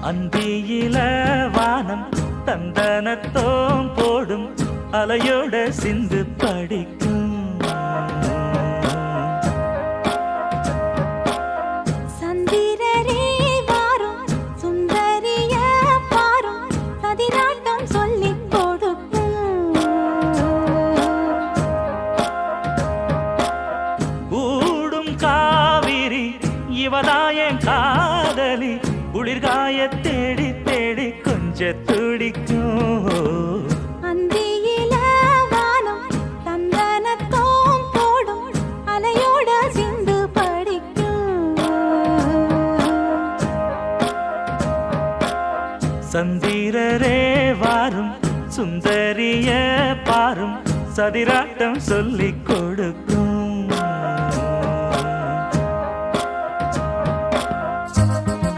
அந்தியில வானம் தந்தனத்தோம் போடும் அலையோட சிந்து படிக்கும். சந்திரரே வாரும் சுந்தரிய பாரும் சதிராட்டம் சொல்லிக் கொடுக்கும். கூடும் காவிரி இவதாயன் காதலி குளிர்காய தேடி தேடி கொஞ்ச துடிக்கும். அந்தியில வானம் தந்தனத்தோம் போடும் அலையோட சிந்து படிக்கும். சந்திரரே வாரும் சுந்தரிய பாரும் சதிராட்டம் சொல்லிக் கொடு.